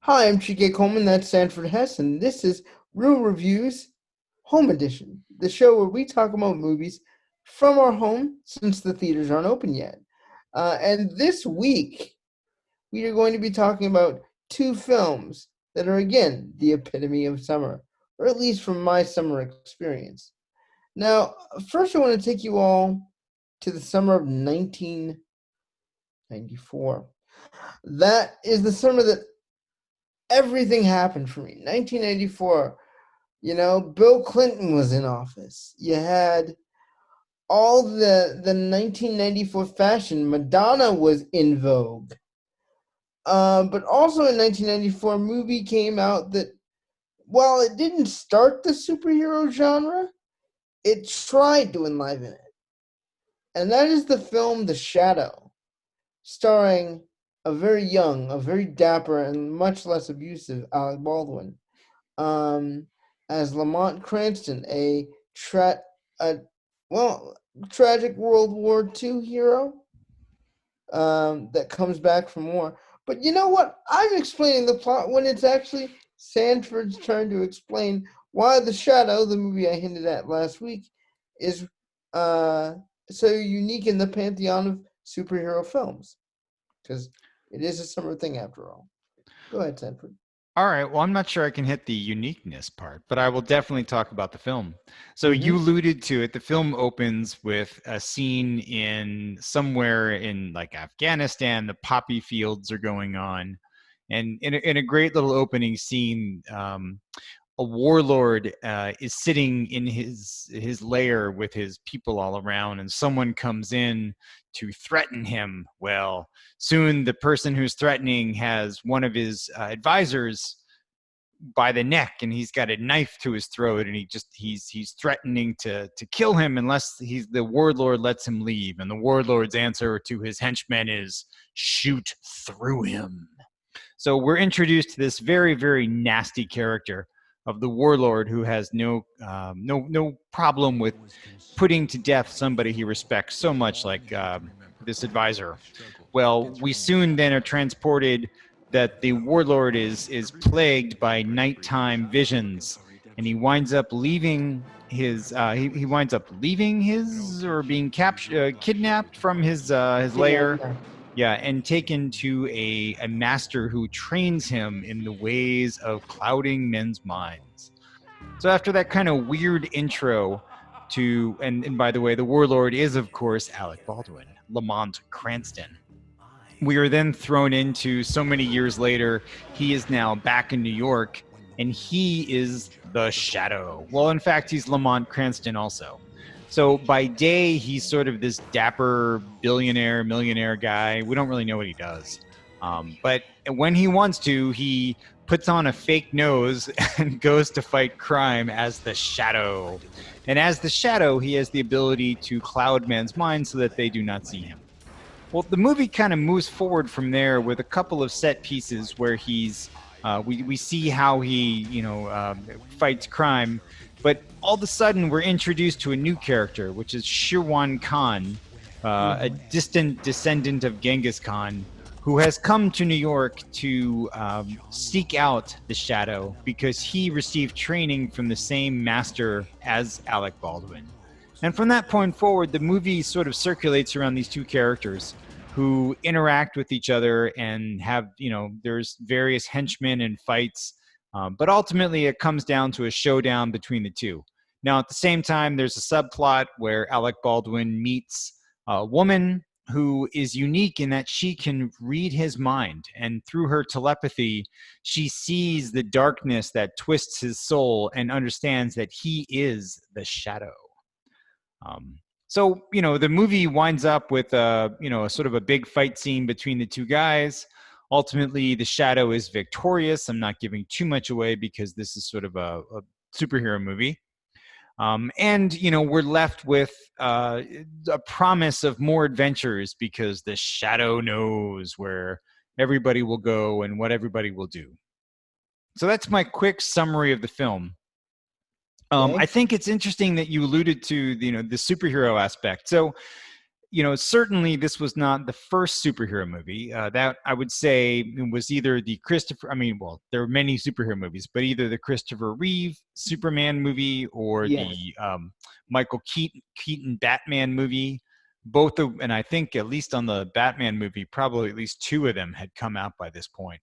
Hi, I'm Chike Coleman, that's Sanford Hess, and this is Real Reviews Home Edition, the show where we talk about movies from our home since the theaters aren't open yet. And this week, we are going to be talking about two films that are, again, the epitome of summer, or at least from my summer experience. Now, first, I want to take you all to the summer of 1994. That is the summer that everything happened for me. 1994, Bill Clinton was in office. You had all the 1994 fashion. Madonna was in vogue. But also in 1994, a movie came out that, while it didn't start the superhero genre, it tried to enliven it. And that is the film The Shadow, starring a very young, a very dapper, and much less abusive Alec Baldwin. Um, as Lamont Cranston, a well tragic World War II hero that comes back from war. But you know what? I'm explaining the plot when it's actually Sanford's turn to explain why The Shadow, the movie I hinted at last week, is uh, so unique in the pantheon of superhero films. Because it is a summer thing after all. Go ahead, Sanford. All right. Well, I'm not sure I can hit the uniqueness part, but I will definitely talk about the film. So you Mm-hmm. alluded to it. The film opens with a scene in somewhere in like Afghanistan. The poppy fields are going on. And in a great little opening scene, a warlord is sitting in his lair with his people all around, and someone comes in to threaten him. Well, soon the person who's threatening has one of his advisors by the neck, and he's got a knife to his throat, and he's threatening to kill him unless the warlord lets him leave. And the warlord's answer to his henchmen is shoot through him. So we're introduced to this very, very nasty character of the warlord who has no problem with putting to death somebody he respects so much, like this advisor. Well, we soon then are transported that the warlord is plagued by nighttime visions, and he winds up leaving his he winds up leaving his or being captured kidnapped from his lair, Kidnapped. yeah, and taken to a master who trains him in the ways of clouding men's minds. So after that kind of weird intro to, and by the way, the warlord is, of course, Alec Baldwin, Lamont Cranston. We are then thrown into, so many years later, he is now back in New York, and he is the Shadow. Well, in fact, he's Lamont Cranston also. So by day, he's sort of this dapper billionaire, millionaire guy. We don't really know what he does. But when he wants to, he puts on a fake nose and goes to fight crime as the Shadow. And as the Shadow, he has the ability to cloud men's minds so that they do not see him. Well, the movie kind of moves forward from there with a couple of set pieces where we see how he fights crime, but all of a sudden we're introduced to a new character, which is Shirwan Khan, a distant descendant of Genghis Khan, who has come to New York to seek out the Shadow because he received training from the same master as Alec Baldwin. And from that point forward, the movie sort of circulates around these two characters who interact with each other and have, there's various henchmen and fights. But ultimately, it comes down to a showdown between the two. Now, at the same time, there's a subplot where Alec Baldwin meets a woman who is unique in that she can read his mind. And through her telepathy, she sees the darkness that twists his soul and understands that he is the Shadow. So, the movie winds up with a sort of a big fight scene between the two guys. Ultimately, the Shadow is victorious. I'm not giving too much away because this is sort of a superhero movie. And, we're left with a promise of more adventures because the Shadow knows where everybody will go and what everybody will do. So that's my quick summary of the film. I Okay. think it's interesting that you alluded to the superhero aspect. So certainly this was not the first superhero movie. That I would say was either the Christopher. I mean, well, there were many superhero movies, but either the Christopher Reeve Superman movie or Yes. the Michael Keaton Batman movie. Both of, and I think at least on the Batman movie, probably at least two of them had come out by this point.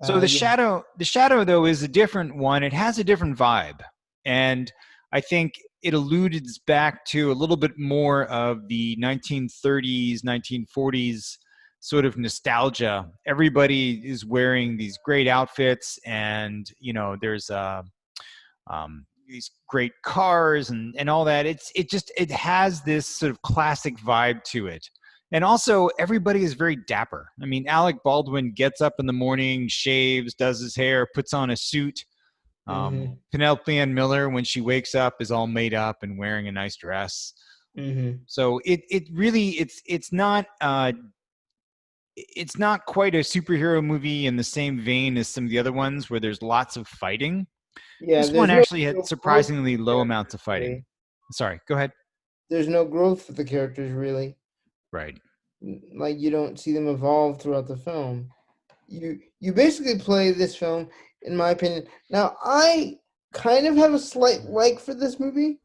So Yeah. the shadow though is a different one. It has a different vibe, and I think it alludes back to a little bit more of the 1930s, 1940s sort of nostalgia. Everybody is wearing these great outfits, and there's these great cars and all that. It has this sort of classic vibe to it. And also, everybody is very dapper. I mean, Alec Baldwin gets up in the morning, shaves, does his hair, puts on a suit. Mhm. Penelope Ann Miller, when she wakes up, is all made up and wearing a nice dress. Mhm. So it really it's not quite a superhero movie in the same vein as some of the other ones where there's lots of fighting. Yeah, This one there's no actually had real growth for surprisingly the low characters, amounts of fighting. really. Sorry, go ahead. There's no growth for the characters, really. Right. Like you don't see them evolve throughout the film. You basically play this film, in my opinion. Now, I kind of have a slight like for this movie.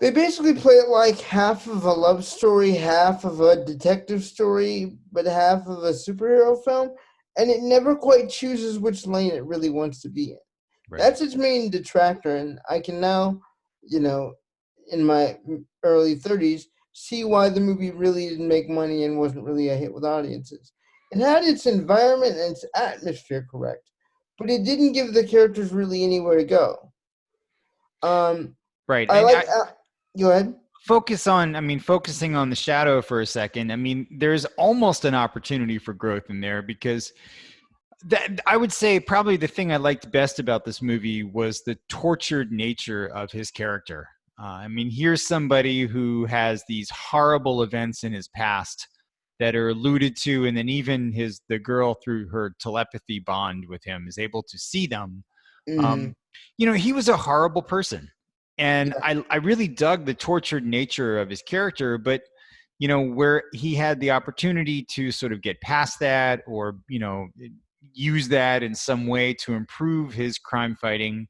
They basically play it like half of a love story, half of a detective story, but half of a superhero film, and it never quite chooses which lane it really wants to be in. Right. That's its main detractor, and I can now, you know, in my early 30s, see why the movie really didn't make money and wasn't really a hit with audiences. It had its environment and its atmosphere correct, but it didn't give the characters really anywhere to go. Um, Right. I And like. I Go ahead. focusing on the shadow for a second. I mean, there's almost an opportunity for growth in there because that I would say probably the thing I liked best about this movie was the tortured nature of his character. I mean, here's somebody who has these horrible events in his past that are alluded to, and then even the girl through her telepathy bond with him is able to see them. Hmm. Um, he was a horrible person, and Yeah. I really dug the tortured nature of his character, but where he had the opportunity to sort of get past that or use that in some way to improve his crime fighting.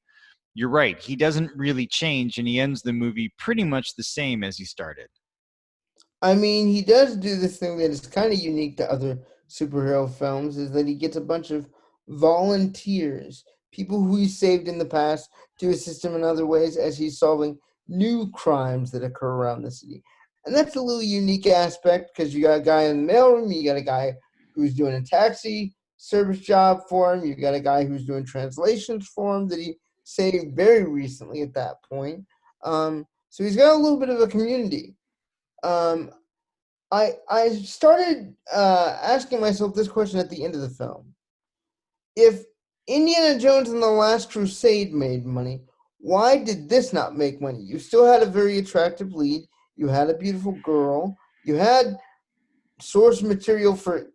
You're right, he doesn't really change, and he ends the movie pretty much the same as he started. I mean, he does do this thing that is kind of unique to other superhero films is that he gets a bunch of volunteers, people who he saved in the past, to assist him in other ways as he's solving new crimes that occur around the city. And that's a little unique aspect because you got a guy in the mailroom, you got a guy who's doing a taxi service job for him, you got a guy who's doing translations for him that he saved very recently at that point. So he's got a little bit of a community. um, I started asking myself this question at the end of the film: if Indiana Jones and the Last Crusade made money, why did this not make money? You still had a very attractive lead. You had a beautiful girl. You had source material for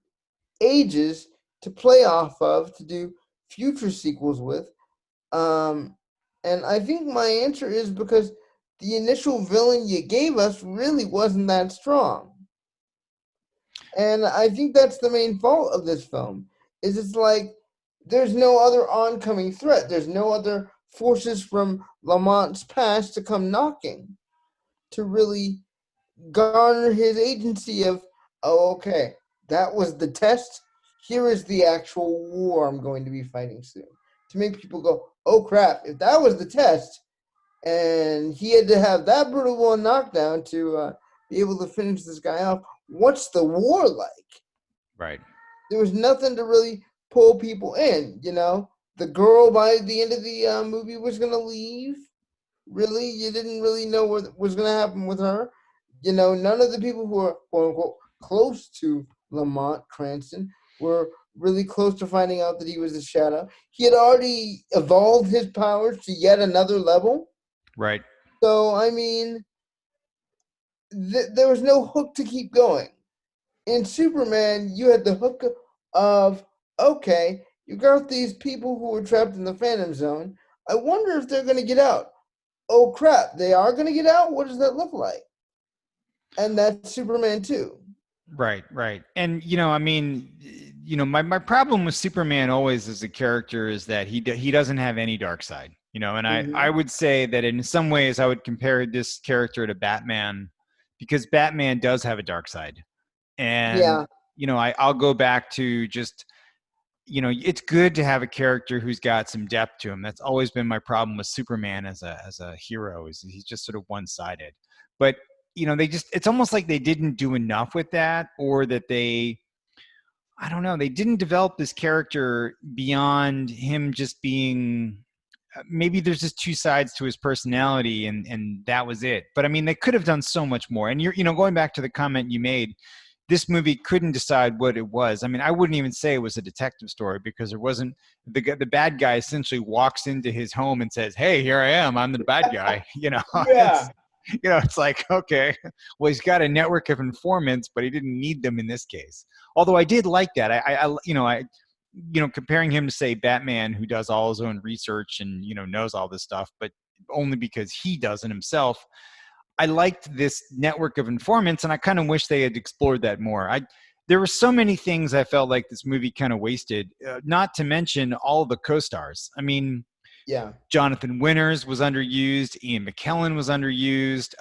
ages to play off of to do future sequels with. Um, and I think my answer is because the initial villain you gave us really wasn't that strong. And I think that's the main fault of this film. Is it's like there's no other oncoming threat. There's no other forces from Lamont's past to come knocking to really garner his agency of, oh, okay, that was the test. Here is the actual war I'm going to be fighting soon. To make people go, oh crap, if that was the test, and he had to have that brutal one knockdown to be able to finish this guy off, what's the war like? Right. There was nothing to really pull people in. The girl by the end of the movie was gonna leave. Really, you didn't really know what was gonna happen with her. None of the people who are quote unquote close to Lamont Cranston were really close to finding out that he was a shadow. He had already evolved his powers to yet another level. Right. So I mean, there was no hook to keep going. In Superman, you had the hook of, okay, you got these people who were trapped in the Phantom Zone. I wonder if they're going to get out. Oh crap, they are going to get out? What does that look like? And that's Superman too. Right, right. And I mean, my problem with Superman always as a character is that he doesn't have any dark side. And I Hmm. would say that in some ways I would compare this character to Batman because Batman does have a dark side. And Yeah, I'll go back to just it's good to have a character who's got some depth to him. That's always been my problem with Superman as a hero is he's just sort of one-sided. But they just it's almost like they didn't do enough with that, or that they I don't know, they didn't develop this character beyond him just being maybe there's just two sides to his personality, and that was it. But I mean, they could have done so much more. And you're going back to the comment you made, this movie couldn't decide what it was. I mean, I wouldn't even say it was a detective story because there wasn't the bad guy essentially walks into his home and says, "Hey, here I am. I'm the bad guy." yeah. It's it's like, okay, well, he's got a network of informants, but he didn't need them in this case. Although I did like that. Comparing him to say Batman, who does all his own research and knows all this stuff, but only because he doesn't himself. I liked this network of informants, and I kind of wish they had explored that more. There were so many things I felt like this movie kind of wasted. Not to mention all the co-stars. I mean, Yeah. Jonathan Winters was underused. Ian McKellen was underused.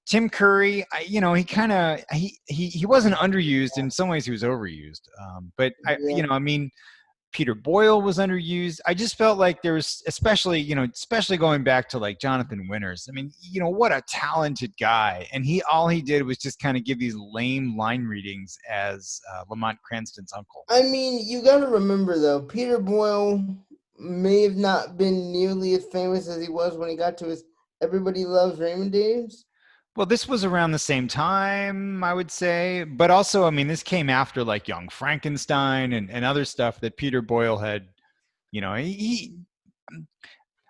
Tim Curry, he kind of he wasn't underused. In some ways, he was overused. But Yeah. I mean, Peter Boyle was underused. I just felt like there was, especially going back to like Jonathan Winters. I mean, what a talented guy, and all he did was just kind of give these lame line readings as Lamont Cranston's uncle. I mean, you got to remember though, Peter Boyle may have not been nearly as famous as he was when he got to his Everybody Loves Raymond days. Well, this was around the same time, I would say, but also, I mean, this came after like Young Frankenstein and other stuff that Peter Boyle had. He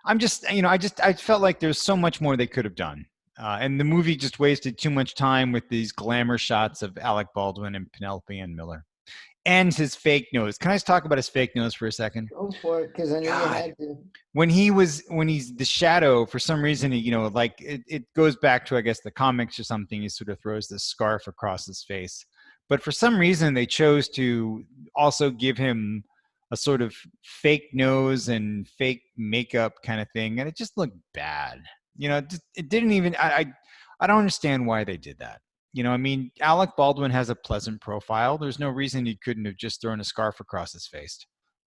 I'm just, I felt like there's so much more they could have done. And the movie just wasted too much time with these glamour shots of Alec Baldwin and Penelope Ann Miller and his fake nose. Can I just talk about his fake nose for a second? Go for it, because I knew you God, had to. when he's the Shadow, for some reason, like it goes back to, I guess, the comics or something. He sort of throws this scarf across his face, but for some reason they chose to also give him a sort of fake nose and fake makeup kind of thing, and it just looked bad. It didn't even. I don't understand why they did that. I mean, Alec Baldwin has a pleasant profile. There's no reason he couldn't have just thrown a scarf across his face.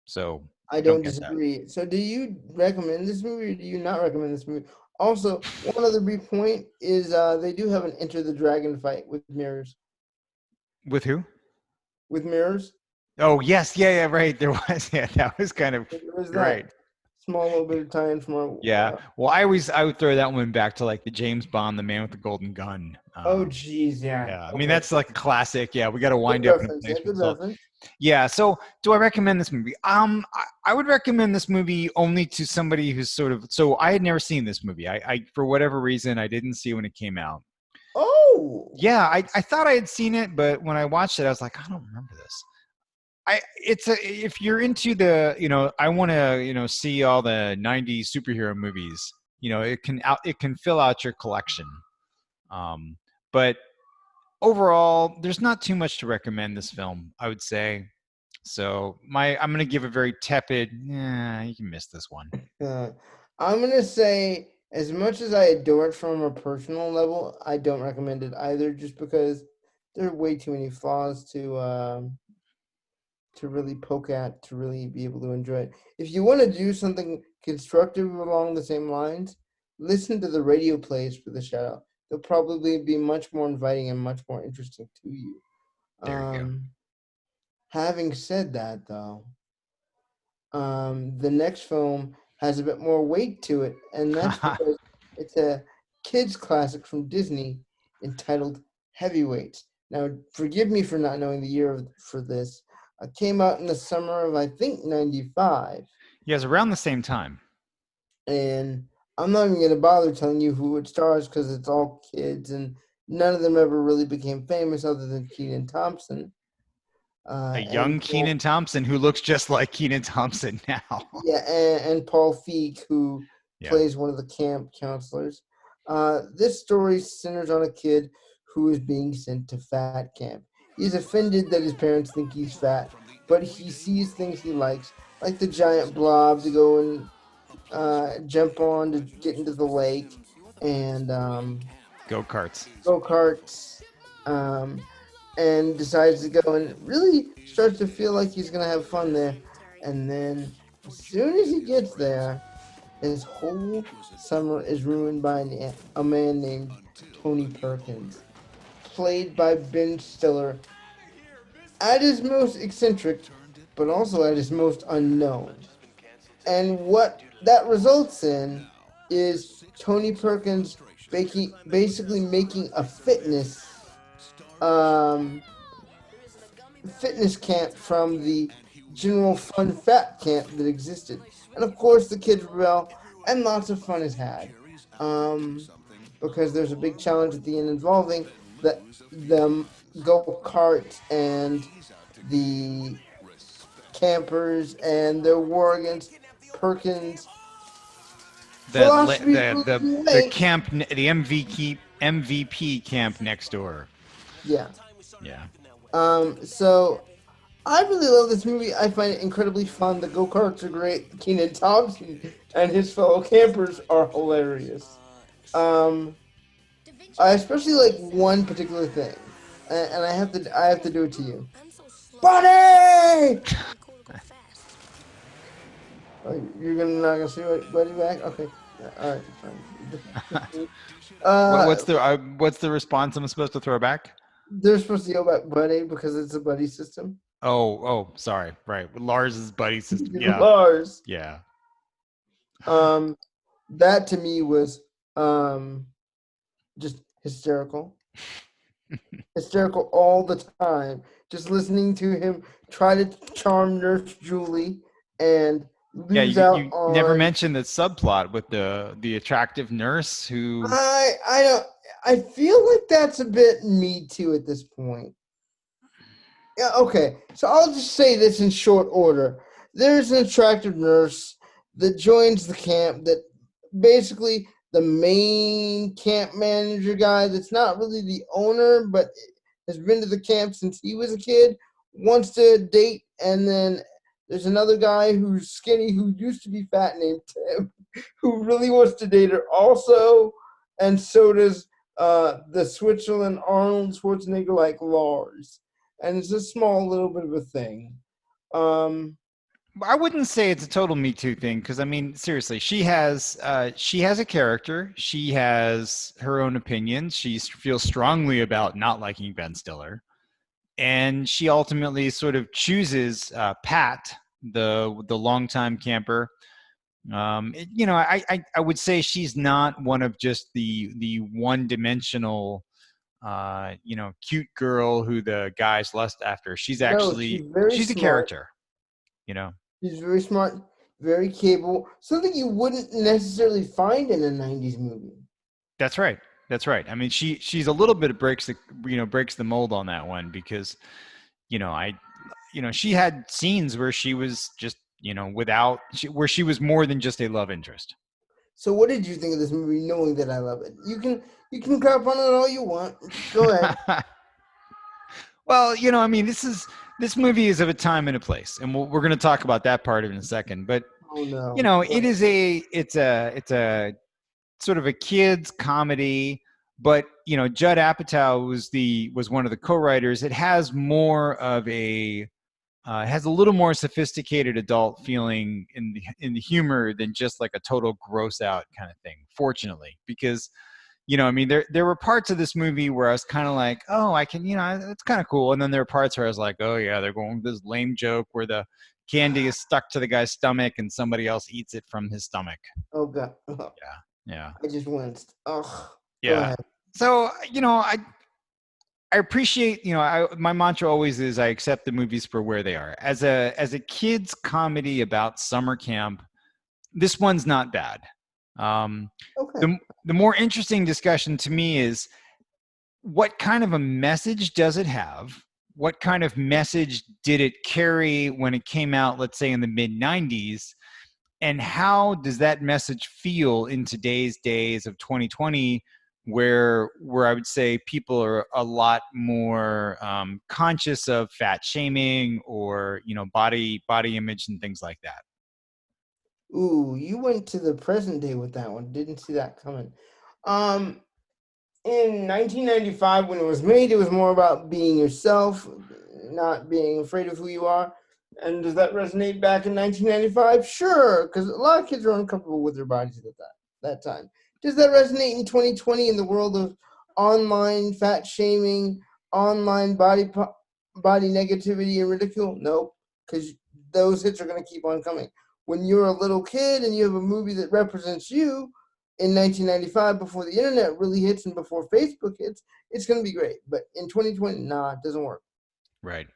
So I don't don't get that. disagree. So, do you recommend this movie or do you not recommend this movie? Also, one other brief point is they do have an Enter the Dragon fight with mirrors. With who? With mirrors, Oh yes, yeah, yeah, right. There was, yeah, that was kind of there was you're right. that small little bit of tie-in from Yeah. our. Well, I would throw that one back to like the James Bond, the man with the golden gun. Oh, geez, yeah. Yeah, I mean Okay, that's like a classic. Yeah, we got to good wind up in a reference. place Yeah, with good salt. reference. Yeah. So, do I recommend this movie? I would recommend this movie only to somebody who's sort of. So, I had never seen this movie. I for whatever reason I didn't see it when it came out. Oh, Yeah, I thought I had seen it, but when I watched it, I was like, I don't remember this. If you're into I want to see all the 90s superhero movies. It can fill out your collection. Um, but overall, there's not too much to recommend this film, I would say. So I'm gonna give a very tepid. Yeah, you can miss this one. uh, I'm gonna say as much as I adore it from a personal level, I don't recommend it either, just because there are way too many flaws to really poke at to really be able to enjoy it. If you want to do something constructive along the same lines, listen to the radio plays for the Shadow. They'll probably be much more inviting and much more interesting to you. There you Um, Having said that, though, the next film has a bit more weight to it, and that's go. because it's a kids' classic from Disney entitled Heavyweights. Now, forgive me for not knowing the year for this. It came out in the summer of, I think, 95, Yes, around the same time. and I'm not even going to bother telling you who it stars because it's all kids, and none of them ever really became famous other than Kenan Thompson. A And young Paul, Keenan Thompson who looks just like Keenan Thompson now. yeah, and Paul Feig, who Yeah. plays one of the camp counselors. This story centers on a kid who is being sent to fat camp. He's offended that his parents think he's fat, but he sees things he likes, like the giant blob to go and jump on to get into the lake, and Go-karts. go karts, um, and decides to go and really starts to feel like he's gonna have fun there. And then, as soon as he gets there, his whole summer is ruined by a man named Tony Perkins, played by Ben Stiller, at his most eccentric, but also at his most unknown. And what that results in is Tony Perkins basically making a um, fitness camp from the general fun fat camp that existed. And of course, the kids rebel, and lots of fun is had. Um, because there's a big challenge at the end involving the go karts and the campers and their war against Perkins' philosophy of losing The weight. camp, the MVP camp next door. Yeah. Yeah. So I really love this movie. I find it incredibly fun. The go karts are great. Keenan Thompson and his fellow campers are hilarious. Um, I especially like one particular thing, and I have to do it to you, Buddy. Oh, you're gonna not gonna see Buddy back? Okay, yeah, all right, fine. What's the response I'm supposed to throw back? They're supposed to yell back Buddy because it's a buddy system. Sorry. Right. Lars's buddy system. Yeah. Lars. Yeah. Um, that to me was just hysterical. Hysterical all the time. Just listening to him try to charm Nurse Julie and Yeah, lose out you on. never mentioned the subplot with the attractive nurse who. I don't. I feel like that's a bit Me Too at this point. Yeah. Okay. So I'll just say this in short order. There's an attractive nurse that joins the camp that basically the main camp manager guy that's not really the owner but has been to the camp since he was a kid wants to date, and then there's another guy who's skinny who used to be fat named Tim who really wants to date her also, and so does the Switzerland Arnold Schwarzenegger like Lars, and it's a small little bit of a thing. I wouldn't say it's a total Me Too thing because I mean, seriously, she has a character. She has her own opinions. She feels strongly about not liking Ben Stiller, and she ultimately sort of chooses Pat, the longtime camper. I would say she's not one of just the one dimensional, cute girl who the guys lust after. She's actually she's a character. You know. She's very smart, very capable. Something you wouldn't necessarily find in a '90s movie. That's right. That's right. I mean, she's a little bit breaks the mold on that one because, she had scenes where she was just where she was more than just a love interest. So, what did you think of this movie? Knowing that I love it, you can crap on it all you want. Go ahead. Well, I mean, this movie is of a time and a place, and we're going to talk about that part of it in a second. But oh no, it's a sort of a kids comedy, but Judd Apatow was one of the co-writers. It has more of a has a little more sophisticated adult feeling in the humor than just like a total gross out kind of thing. Fortunately, because I mean, there were parts of this movie where I was kind of like, oh, I can, it's kind of cool. And then there are parts where I was like, oh yeah, they're going with this lame joke where the candy is stuck to the guy's stomach and somebody else eats it from his stomach. Oh god. Yeah. I just winced. Ugh. Yeah. So, I appreciate, my mantra always is I accept the movies for where they are. As a kid's comedy about summer camp, this one's not bad. Okay. The more interesting discussion to me is what kind of a message does it have? What kind of message did it carry when it came out, let's say in the mid 90s? and how does that message feel in today's days of 2020, where I would say people are a lot more conscious of fat shaming or body image and things like that. Ooh, you went to the present day with that one. Didn't see that coming. Um, in 1995, when it was made, it was more about being yourself, not being afraid of who you are. And does that resonate back in 1995? Sure, because a lot of kids are uncomfortable with their bodies at that time. Does that resonate in 2020 in the world of online fat shaming, online body negativity and ridicule? Nope, because those hits are going to keep on coming. When you're a little kid and you have a movie that represents you, in 1995, before the internet really hits and before Facebook hits, it's going to be great. But in 2020, nah, it doesn't work. Right.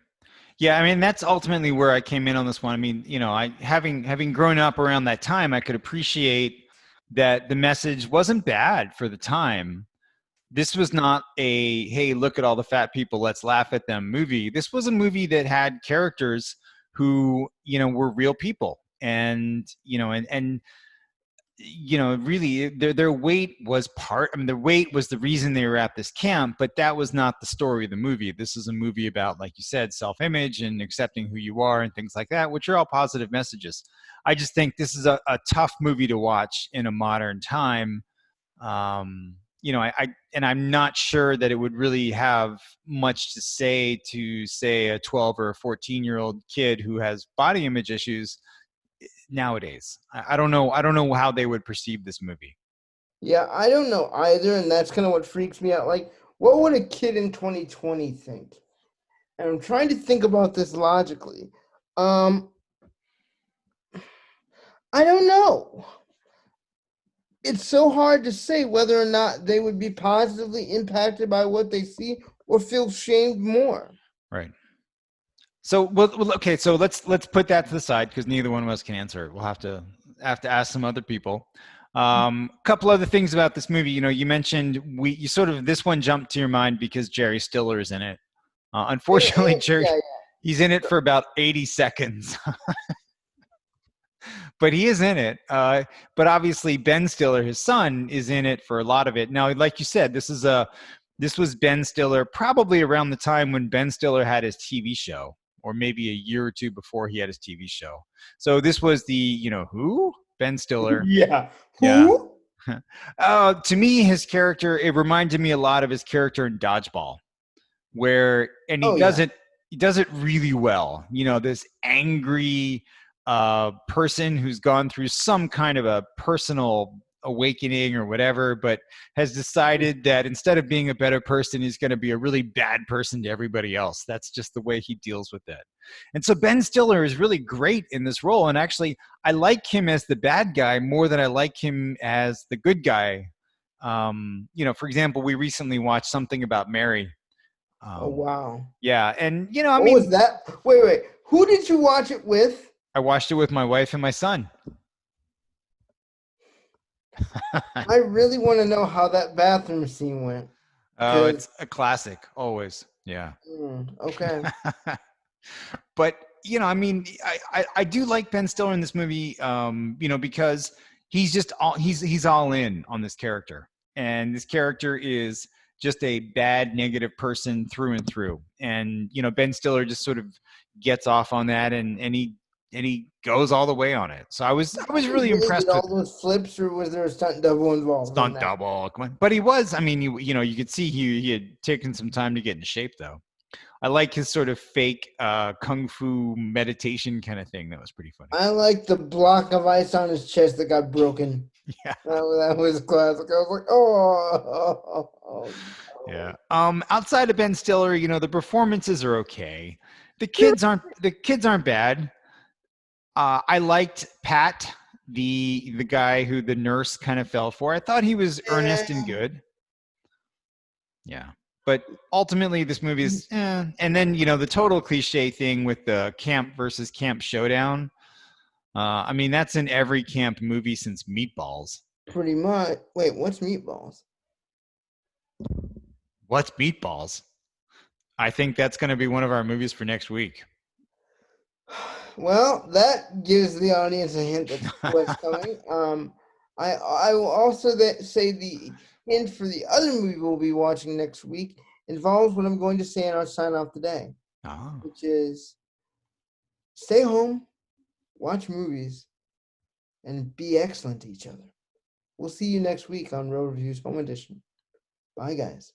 Yeah, I mean that's ultimately where I came in on this one. I mean, I having grown up around that time, I could appreciate that the message wasn't bad for the time. This was not a hey, look at all the fat people, let's laugh at them movie. This was a movie that had characters who, were real people. And really their weight was part. I mean, their weight was the reason they were at this camp, but that was not the story of the movie. This is a movie about, like you said, self-image and accepting who you are and things like that, which are all positive messages. I just think this is a tough movie to watch in a modern time. And I'm not sure that it would really have much to say a 12 or a 14-year-old kid who has body image issues nowadays. I don't know. I don't know how they would perceive this movie. Yeah, I don't know either, and that's kind of what freaks me out. Like, what would a kid in 2020 think? And I'm trying to think about this logically. Um, I don't know. It's so hard to say whether or not they would be positively impacted by what they see or feel shamed more. Right. So, well, okay. So let's put that to the side because neither one of us can answer it. We'll have to ask some other people. A couple other things about this movie. You mentioned you sort of this one jumped to your mind because Jerry Stiller is in it. Unfortunately, Jerry, Yeah, he's in it for about 80 seconds. But he is in it. But obviously, Ben Stiller, his son, is in it for a lot of it. Now, like you said, this was Ben Stiller probably around the time when Ben Stiller had his TV show, or maybe a year or two before he had his TV show. So this was the who Ben Stiller. yeah. Yeah. Who? To me, his character it reminded me a lot of his character in Dodgeball, where and Oh yeah. he does it really well. This angry person who's gone through some kind of a personal awakening or whatever, but has decided that instead of being a better person, he's going to be a really bad person to everybody else. That's just the way he deals with it. And so Ben Stiller is really great in this role. And actually, I like him as the bad guy more than I like him as the good guy. For example, we recently watched Something About Mary. Oh wow. Yeah, and I What was mean, that? Wait. Who did you watch it with? I watched it with my wife and my son. I really want to know how that bathroom scene went. Oh, Cause it's a classic, always. Yeah. okay. But I mean, I do like Ben Stiller in this movie, because he's just he's all in on this character, and this character is just a bad, negative person through and through. And Ben Stiller just sort of gets off on that, and he goes all the way on it. So I was He really really did impressed with all those flips, or was there a stunt double involved in stunt that? double. Come on. But he was. I mean, you could see he had taken some time to get in shape, though. I like his sort of fake kung fu meditation kind of thing. That was pretty funny. I like the block of ice on his chest that got broken. Yeah, That was classic. I was like, oh, yeah. no. Outside of Ben Stiller, the performances are okay. They're The kids aren't bad. I liked Pat, the guy who the nurse kind of fell for. I thought he was earnest and good. Yeah. But ultimately, this movie is, and then the total cliche thing with the camp versus camp showdown. I mean, that's in every camp movie since Meatballs. pretty much. Wait, what's meatballs? What's Meatballs? I think that's going to be one of our movies for next week. Well, that gives the audience a hint that's what's coming. I will also say the hint for the other movie we'll be watching next week involves what I'm going to say in our sign off today, Oh. which is stay home, watch movies, and be excellent to each other. We'll see you next week on Road Reviews Home Edition. Bye, guys.